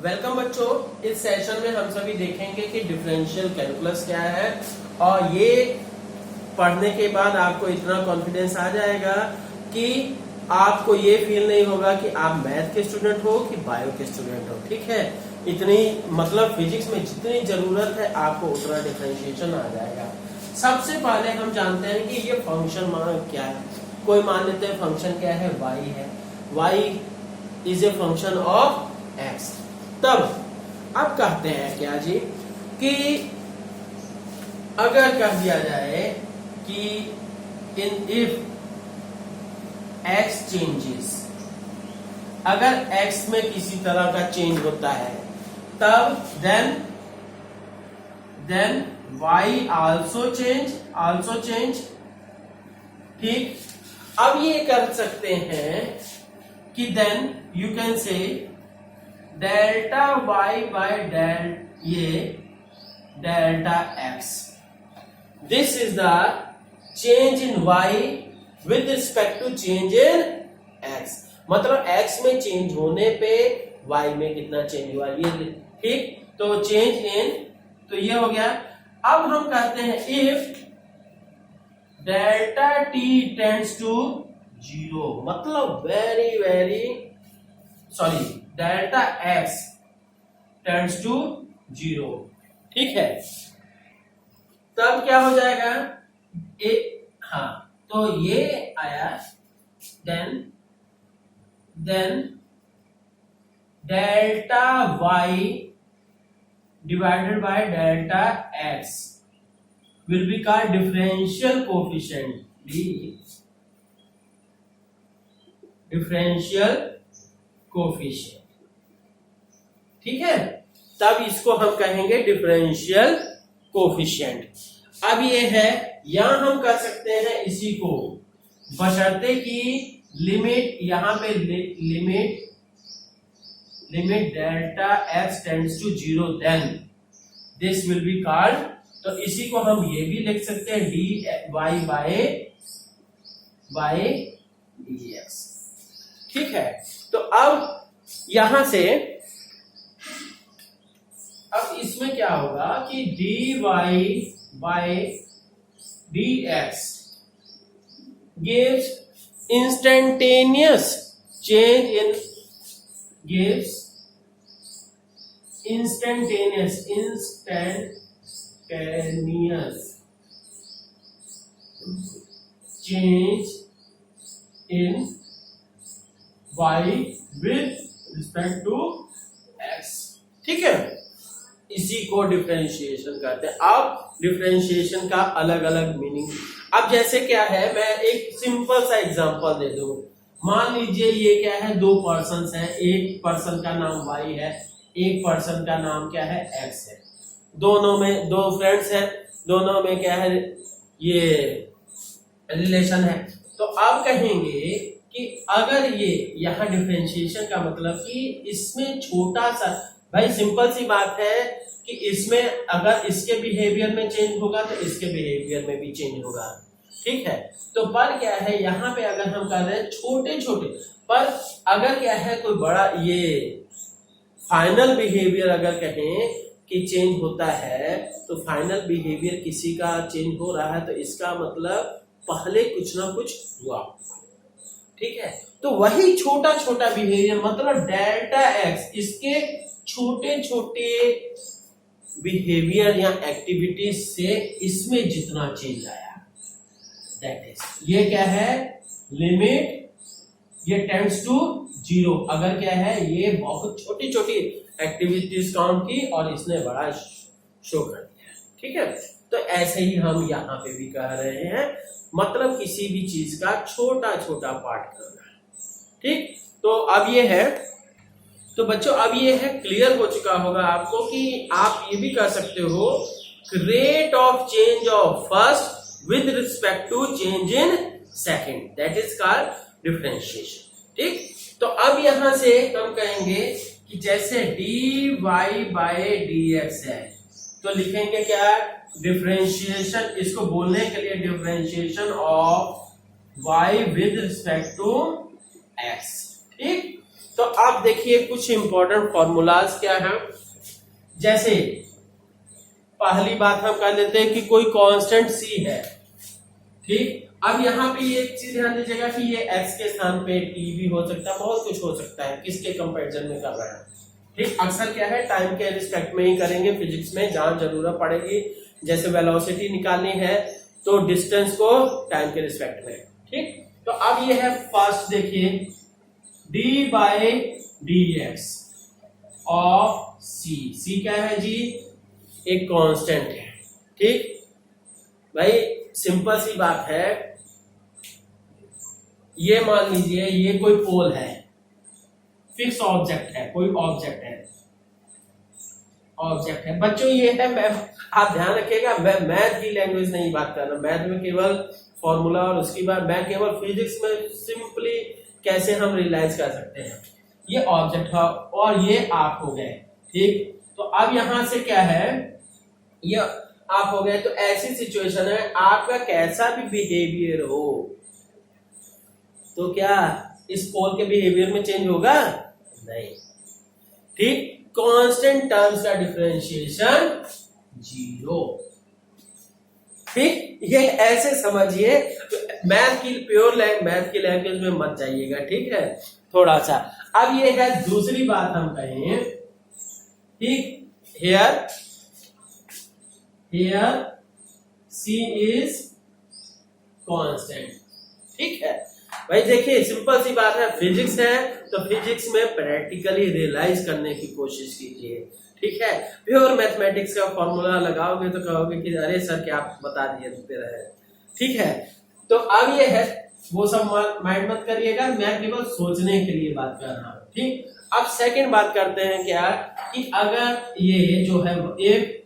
Welcome बच्चों। इस session में हम सभी देखेंगे कि डिफरेंशियल कैलकुलस क्या है, और ये पढ़ने के बाद आपको इतना कॉन्फिडेंस आ जाएगा कि आपको ये फील नहीं होगा कि आप मैथ के स्टूडेंट हो कि बायो के स्टूडेंट हो। ठीक है, इतनी मतलब फिजिक्स में जितनी जरूरत है आपको उतना डिफरेंशिएशन आ जाएगा। सबसे पहले हम जानते हैं कि ये फंक्शन मान क्या है। कोई मान लेते हैं फंक्शन क्या है, y है। y is a function of x। तब अब कहते हैं क्या जी कि अगर कह दिया जाए कि इन इफ x चेंजेस, अगर x में किसी तरह का चेंज होता है तब देन y आल्सो चेंज। ठीक, अब ये कर सकते हैं कि then you can say delta y by delta x, this is the change in y with respect to change in x। मतलब x में चेंज होने पे y में कितना चेंज हुआ ये। ठीक, तो चेंज इन, तो ये हो गया। अब हम कहते हैं if delta t tends to 0, मतलब डेल्टा x टेंड्स टू 0। ठीक है, तब क्या हो जाएगा, हाँ, तो ये आया then delta y divided by delta x will be called differential coefficient, differential coefficient। ठीक है, तब इसको हम कहेंगे डिफरेंशियल कोफिशिएंट। अब ये है, यहां हम कर सकते हैं इसी को बशर्ते कि लिमिट, यहां पे limit delta x tends to 0, then this will be called, तो इसी को हम ये भी लिख सकते हैं dy बाय dx। ठीक है, तो अब यहां से अब इसमें क्या होगा कि dy by dx gives instantaneous change in y with respect to x। ठीक है, इसी को डिफरेंशिएशन कहते हैं। अब डिफरेंशिएशन का अलग अलग मीनिंग, अब जैसे क्या है, मैं एक सिंपल सा एग्जांपल दे दूं। मान लीजिए ये क्या है, दो पर्सन्स हैं, एक पर्सन का नाम y है, एक पर्सन का नाम क्या है, x है। दोनों में दो फ्रेंड्स हैं, दोनों में क्या है, ये रिलेशन है। तो अब कहेंगे कि अगर ये यहाँ डिफरेंशिएशन का मतलब कि इसमें छोटा सा, भाई सिंपल सी बात है कि इसमें अगर इसके बिहेवियर में चेंज होगा तो इसके बिहेवियर में भी चेंज होगा। ठीक है, तो पर क्या है, यहाँ पे अगर हम कह रहे हैं छोटे छोटे, पर अगर क्या है कोई बड़ा, ये फाइनल बिहेवियर अगर कहें कि चेंज होता है, तो फाइनल बिहेवियर किसी का चेंज हो रहा है तो इसका मतलब पहले कुछ ना कुछ हुआ। ठीक है, तो वही छोटा छोटा बिहेवियर, मतलब डेल्टा x, इसके छोटे छोटे बिहेवियर या एक्टिविटीज से इसमें जितना चेंज आया, दैट इज, ये क्या है, लिमिट ये टेंड्स टू 0। अगर क्या है, ये बहुत छोटी छोटी एक्टिविटीज काउंट की और इसने बड़ा शो कर दिया। ठीक है, तो ऐसे ही हम यहाँ पे भी कह रहे हैं, मतलब किसी भी चीज का छोटा छोटा पार्ट करना। ठीक, तो अब ये है, तो बच्चों अब ये है, क्लियर हो चुका होगा आपको कि आप ये भी कर सकते हो, rate of change of first with respect to change in second, that is called differentiation. ठीक, तो अब यहां से हम कहेंगे कि जैसे dy बाय dx है, तो लिखेंगे क्या, डिफरेंशिएशन, इसको बोलने के लिए differentiation of y with respect to x। ठीक, तो आप देखिए कुछ इंपॉर्टेंट फॉर्मूलाज क्या है। जैसे पहली बात हम कह लेते हैं कि कोई कांस्टेंट सी है, ठीक। अब यहाँ पे ये एक चीज ध्यान दीजिएगा कि ये x के स्थान पे t भी हो सकता है, बहुत कुछ हो सकता है, किसके कंपैरिजन में कर रहे हैं, ठीक। अक्सर क्या है टाइम के रिस्पेक्ट में ही करेंगे फिजिक्स में, जहां जरूरत पड़ेगी। जैसे वेलोसिटी निकालनी है तो डिस्टेंस को टाइम के रिस्पेक्ट में, ठीक। तो अब ये है फर्स्ट, देखिए d by d x of c। c क्या है जी, एक कांस्टेंट है, ठीक भाई। सिंपल सी बात है, ये मान लीजिए ये कोई पोल है, फिक्स ऑब्जेक्ट है, कोई ऑब्जेक्ट है बच्चों। ये है, मैं आप ध्यान रखिएगा, मैं मैथ की लैंग्वेज नहीं बात कर रहा, मैथ में केवल फॉर्मूला और उसके बाद मैं केवल फिजिक्स में सिंपली कैसे हम रियलाइज कर सकते हैं। ये ऑब्जेक्ट है और ये आप हो गए, ठीक। तो अब यहां से क्या है, ये आप हो गए। तो ऐसी सिचुएशन है, आपका कैसा भी बिहेवियर हो तो क्या इस पोल के बिहेवियर में चेंज होगा? नहीं, ठीक। कांस्टेंट टर्म्स का डिफरेंशिएशन 0, ठीक। ये ऐसे समझिए, मैथ की प्योर मैथ की लैंग्वेज में मत जाइएगा, ठीक है, थोड़ा सा। अब ये है दूसरी बात हम कहें, ठीक। हियर c इज कांस्टेंट, ठीक है भाई। देखिए सिंपल सी बात है, फिजिक्स है तो फिजिक्स में प्रैक्टिकली रियलाइज करने की कोशिश कीजिए, ठीक है। प्योर मैथमेटिक्स का फॉर्मूला लगाओगे तो कहोगे कि अरे सर क्या बता दिए रहे, ठीक है। तो अब ये है, वो सब माइंड मत करिएगा, मैं केवल सोचने के लिए बात कर रहा हूं, ठीक। अब सेकंड बात करते हैं क्या, कि अगर ये जो है एक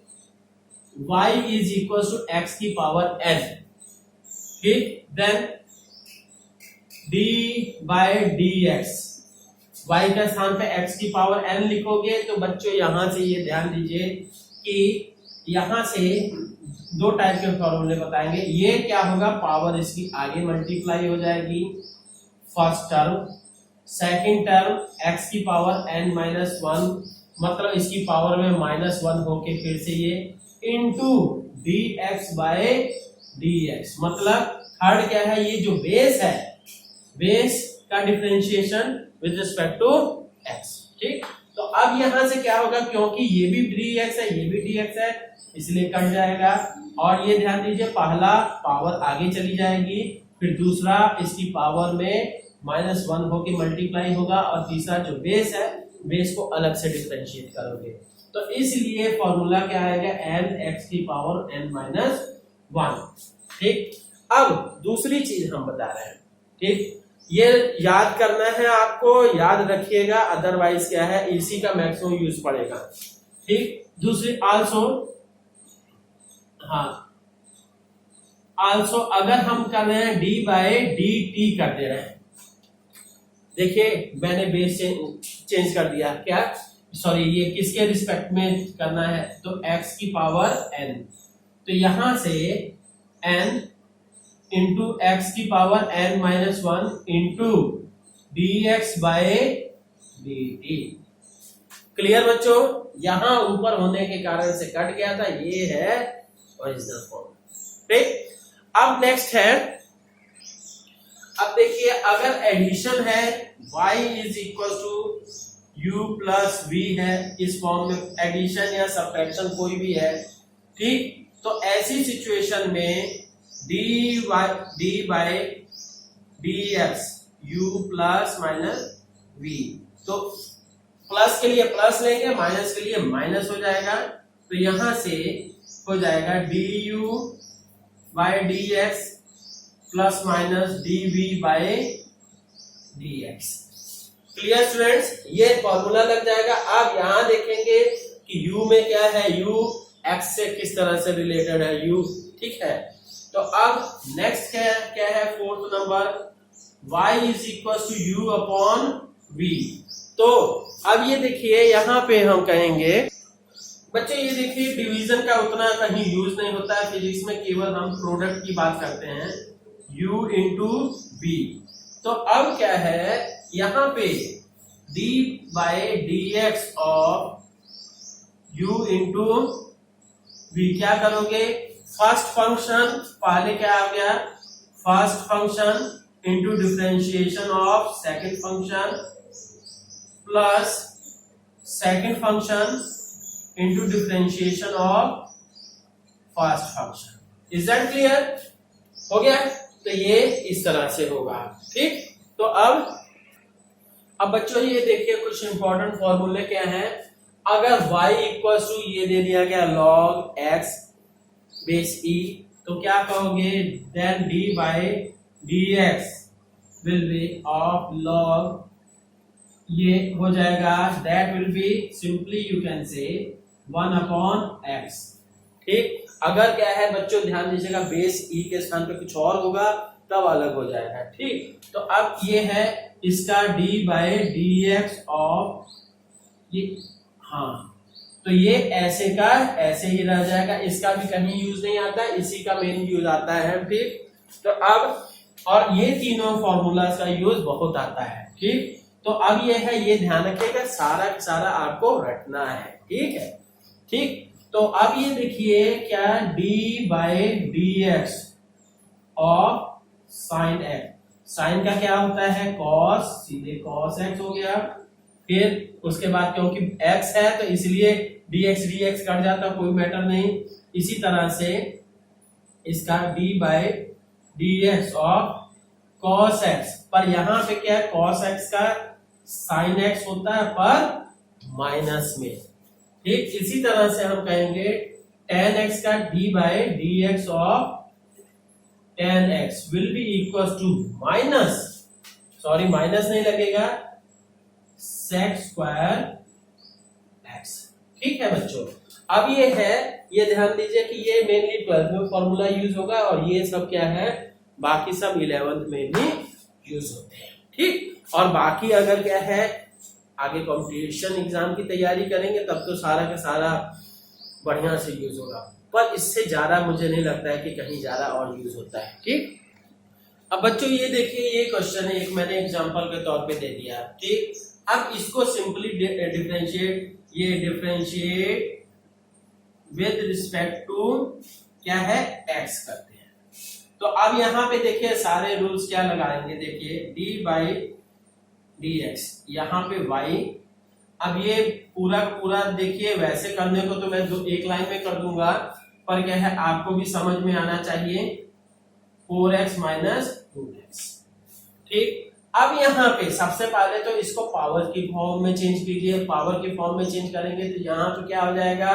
y is equal to x की पावर n, ठीक, then d by d x, y के स्थान पे x की पावर n लिखोगे। तो बच्चों यहां से ये ध्यान दीजिए कि यहां से दो टाइप के फॉर्मूले बताएंगे। ये क्या होगा, पावर इसकी आगे मल्टीप्लाई हो जाएगी, first term. Second term x की पावर n माइनस 1, मतलब इसकी पावर में -1 होके फिर से ये इंटू dx बाय dx, मतलब थर्ड क्या है, ये जो बेस है, बेस का differentiation with respect to x, ठीक। तो अब यहां से क्या होगा, क्योंकि ये भी dx है ये भी dx है, इसलिए कट जाएगा। और ये ध्यान दीजिए, पहला पावर आगे चली जाएगी, फिर दूसरा इसकी पावर में -1 होके मल्टीप्लाई होगा, और तीसरा जो बेस है, बेस को अलग से डिफरेंशिएट करोगे। तो इसलिए फॉर्मूला क्या आएगा, n x की पावर n माइनस 1, ठीक। अब दूसरी चीज हम बता रहे हैं, ठीक। ये याद करना है आपको, याद रखिएगा, अदरवाइज क्या है, इसी का मैक्सिमम यूज पड़ेगा, ठीक। दूसरी आल्सो, हाँ आल्सो अगर हम कर रहे हैं d बाय डी टी कर दे रहे हैं, देखिए मैंने बेस चेंज कर दिया, क्या सॉरी, ये किसके रिस्पेक्ट में करना है, तो x की पावर n। तो यहां से n इंटू एक्स की power n minus 1 into dx by dt। Clear बच्चों, यहां ऊपर होने के कारण से कट गया था, ये है ओरिजिनल फॉर्म, ठीक। अब नेक्स्ट है, अब देखिए अगर एडिशन है, y is equal to u plus v है, इस फॉर्म में एडिशन या सब्ट्रैक्शन कोई भी है, ठीक। तो ऐसी सिचुएशन में d by d x u plus minus v, तो प्लस के लिए प्लस लेंगे, माइनस के लिए माइनस हो जाएगा। तो यहां से हो जाएगा du by d x plus minus dv by dx। Clear students, ये फॉर्मूला लग जाएगा। आप यहां देखेंगे कि u में क्या है, u x से किस तरह से रिलेटेड है u, ठीक है। तो अब नेक्स्ट क्या है, fourth number, y is equal to u upon v। तो अब ये देखिए यहां पे हम कहेंगे बच्चे, ये देखिए डिवीजन का उतना कहीं यूज नहीं होता है फिजिक्स में, केवल हम प्रोडक्ट की बात करते हैं, u इंटू v। तो अब क्या है, यहाँ पे d by d x of u into v क्या करोगे, फर्स्ट फंक्शन पहले क्या आ गया, first function into differentiation of second function plus second function into differentiation of first function. Is that clear? हो गया? तो ये इस तरह से होगा। ठीक, तो अब बच्चों ये देखिए कुछ इंपॉर्टेंट फॉर्मूले क्या है। अगर y इक्वल टू ये दे दिया गया log x बेस e, तो क्या कहोगे, then d by d x will be of log, ये हो जाएगा, that will be simply you can say 1/x। ठीक, अगर क्या है बच्चों ध्यान दीजिएगा, बेस e के स्थान पे कुछ और होगा तब अलग हो जाएगा। ठीक, तो अब ये है इसका d by d x of ये, हाँ तो ये ऐसे का ऐसे ही रह जाएगा, इसका भी कहीं यूज नहीं आता है, इसी का मेन यूज आता है। ठीक, तो अब और ये तीनों फॉर्मूला का यूज बहुत आता है। ठीक, तो अब ये है, ये ध्यान रखिएगा, सारा का सारा आपको रटना है। ठीक है, ठीक, तो अब ये देखिए क्या, d by d x of sine x, sine का क्या होता है कॉस, सीधे कॉस एक्स हो गया। फिर उसके बाद क्योंकि x है तो इसलिए dx कट जाता, कोई मैटर नहीं। इसी तरह से इसका d by d x of cos x, पर यहाँ पे क्या है, कॉस एक्स का साइन एक्स होता है पर माइनस में। ठीक, इसी तरह से हम कहेंगे tan एक्स का d by d x of tan x will be equal to minus, sorry minus नहीं लगेगा, sec स्क्वायर x। ठीक है बच्चों, अब ये है, ये ध्यान दीजिए कि ये मेनली 12th में फॉर्मूला यूज होगा और ये सब क्या है, बाकी सब 11th में भी यूज होते हैं। ठीक, और बाकी अगर क्या है आगे कंपटीशन एग्जाम की तैयारी करेंगे तब तो सारा का सारा बढ़िया से यूज होगा, पर इससे ज्यादा मुझे नहीं लगता है कि कहीं ज्यादा और यूज होता है। ठीक, अब बच्चों ये देखिए, ये क्वेश्चन है, एक मैंने एग्जांपल के तौर पे दे दिया। ठीक, अब इसको सिंपली डिफरेंशिएट, ये डिफरेंशिएट विद रिस्पेक्ट टू क्या है x करते हैं। तो अब यहाँ पे देखिए सारे रूल्स क्या लगाएंगे, देखिए d बाई डी एक्स, यहाँ पे y, अब ये पूरा पूरा देखिए, वैसे करने को तो मैं एक लाइन में कर दूंगा, पर क्या है आपको भी समझ में आना चाहिए, 4x माइनस 2x। ठीक, अब यहाँ पे सबसे पहले तो इसको पावर की फॉर्म में चेंज कीजिए, पावर की फॉर्म में चेंज करेंगे तो यहाँ पे क्या हो जाएगा,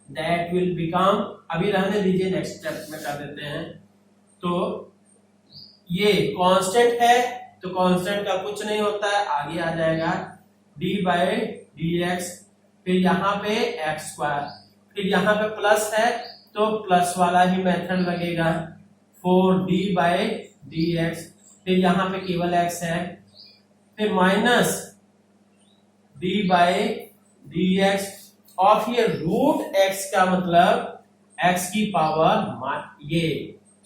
दैट विल बिकम, अभी रहने दीजिए नेक्स्ट स्टेप में कर देते हैं। तो ये कांस्टेंट है तो कांस्टेंट का कुछ नहीं होता है, आगे आ जाएगा d बाई डी एक्स, फिर यहाँ पे एक्स स्क्वायर, फिर यहाँ पे प्लस है तो प्लस वाला ही मेथड लगेगा, 4d बाई डी एक्स, फिर यहाँ पे केवल x है, फिर minus d by d x, और फिर रूट x का मतलब x की पावर, ये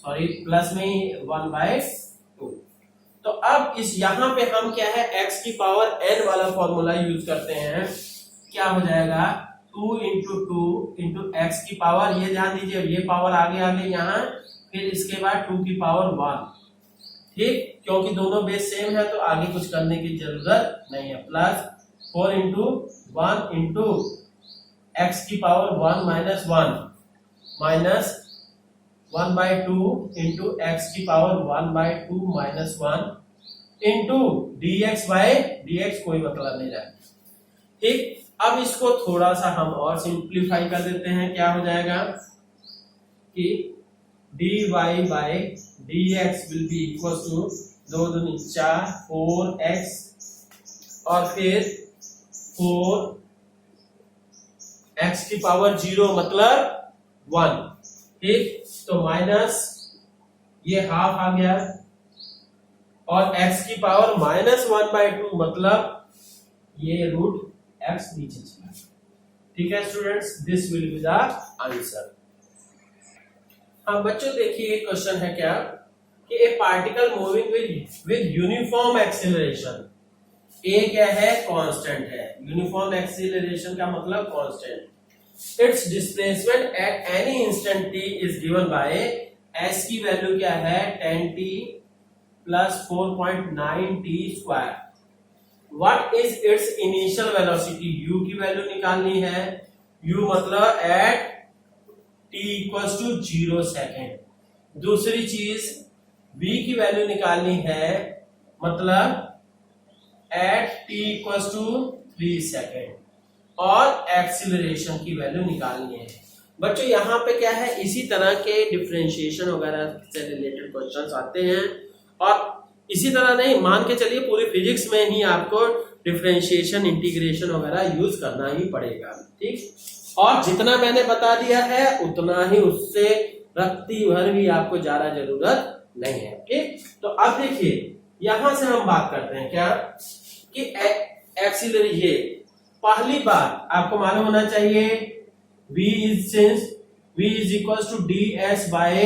सॉरी प्लस में 1/2। तो अब इस यहाँ पे हम क्या है x की पावर n वाला फॉर्मूला यूज करते हैं, क्या हो जाएगा 2 इंटू 2 इंटू एक्स की पावर, ये ध्यान दीजिए ये पावर आगे आगे यहाँ, फिर इसके बाद 2 की पावर 1। ठीक, क्योंकि दोनों बेस सेम है तो आगे कुछ करने की जरूरत नहीं है, प्लस 4 इंटू 1 इंटू एक्स की power 1 minus 1 minus 1/2 into x की power 1/2 minus 1 into dx by dx, कोई मतलब नहीं है। ठीक, अब इसको थोड़ा सा हम और सिंप्लीफाई कर देते हैं, क्या हो जाएगा कि dy by dx will be equal to 2 दूनी 4 4x और फिर 4 x की पावर 0 मतलब 1। ठीक, तो माइनस ये हाफ आ गया और x की पावर माइनस 1/2 मतलब ये रूट x नीचे चला। ठीक है students, this will be the answer. अब बच्चों देखिए क्वेश्चन है क्या कि a particle moving with uniform acceleration a क्या है, कांस्टेंट है। यूनिफॉर्म एक्सीलरेशन का मतलब constant. Its displacement at any instant t is given by, S की वैल्यू क्या है 10t plus 4.9 t square. What is its initial velocity, u की value निकालनी है। यू मतलब at t equals to 0 second. दूसरी चीज v की वैल्यू निकालनी है, मतलब at t equals to 3 second. और एक्सीलरेशन की वैल्यू निकालनी है। बच्चों यहाँ पे क्या है, इसी तरह के डिफरेंशिएशन वगैरह से रिलेटेड क्वेश्चंस आते हैं। और इसी तरह नहीं, मान के चलिए पूरी फिजिक्स में ही आपको डिफरेंशिएशन, इंटीग्रेशन वगैरह यूज करना ही पड़ेगा, ठीक। और जितना मैंने बता दिया है उतना ही, उससे रत्ती भर भी आपको ज्यादा जरूरत नहीं है, ठीक। तो अब देखिए यहां से हम बात करते हैं क्या कि एक्सीलरेशन, ये पहली बात आपको मालूम होना चाहिए, v is equal to ds by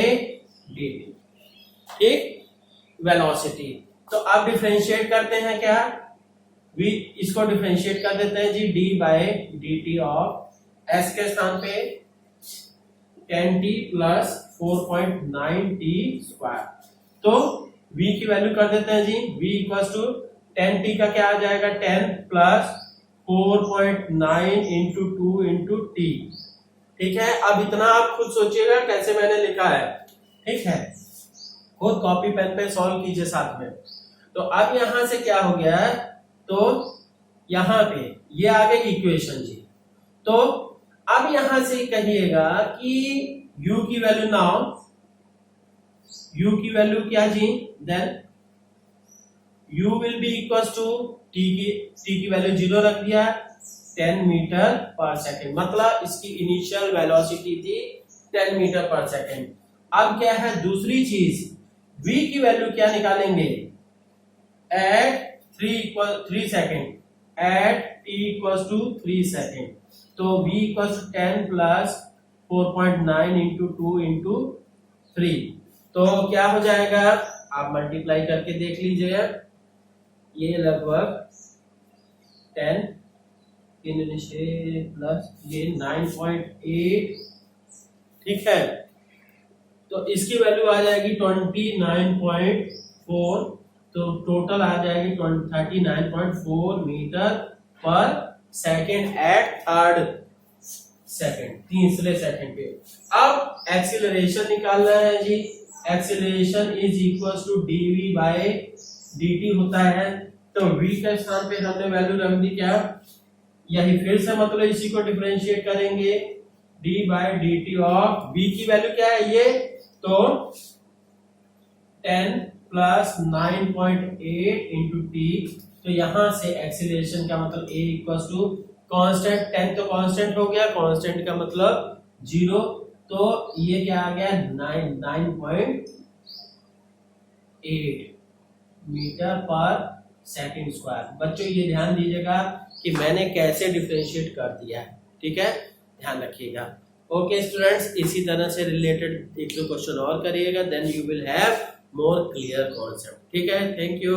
dt, ठीक, वेलोसिटी। तो अब डिफरेंशिएट करते हैं क्या, v इसको डिफरेंशिएट कर देते हैं जी, d by dt of s के स्थान पे 10t प्लस 4.9t स्क्वायर। तो v की वैल्यू कर देते हैं जी, v इक्वल टू 10t का क्या आ जाएगा 10 प्लस 4.9 इंटू 2 इंटू टी, ठीक है। अब इतना आप खुद सोचिएगा कैसे मैंने लिखा है, ठीक है, खुद कॉपी पेन पे सॉल्व कीजिए साथ में। तो अब यहां से क्या हो गया है, तो यहां पे ये आ गई इक्वेशन जी। तो अब यहां से कहिएगा कि u की वैल्यू नाउ, u की वैल्यू क्या जी, then u will be equal to t की वैल्यू 0 रख दिया, 10 मीटर पर सेकेंड, मतलब इसकी इनिशियल वेलोसिटी थी 10 मीटर पर सेकेंड। अब क्या है दूसरी चीज, v की वैल्यू क्या निकालेंगे, at 3 second, at t equal to 3 second. तो v equal to 10 plus 4.9 into 2 into 3, तो क्या हो जाएगा, आप मल्टीप्लाई करके देख लीजिए, ये लगभग 10 प्लस ये 9.8, ठीक है। तो इसकी वैल्यू आ जाएगी 29.4, तो टोटल आ जाएगी 39.4 मीटर पर सेकेंड एट थर्ड सेकेंड, तीसरे सेकेंड पे। अब एक्सीलरेशन निकालना है जी, acceleration is equal to dv by dt होता है। तो v के स्थान पे हमने वैल्यू रख दी क्या, यही फिर से मतलब इसी को डिफरेंशिएट करेंगे, d by dt of v की वैल्यू क्या है ये, तो 10 प्लस 9.8 इंटू टी। तो यहां से एक्सीलरेशन का मतलब a इक्वल टू कांस्टेंट, 10 तो कांस्टेंट हो गया, कांस्टेंट का मतलब 0, तो ये क्या आ गया 9.8 मीटर पर सेकंड स्क्वायर। बच्चों ये ध्यान दीजिएगा कि मैंने कैसे डिफरेंशिएट कर दिया है, ठीक है, ध्यान रखिएगा। ओके स्टूडेंट्स, इसी तरह से रिलेटेड एक दो क्वेश्चन और करिएगा, then you will have more clear concept, ठीक है। Thank you.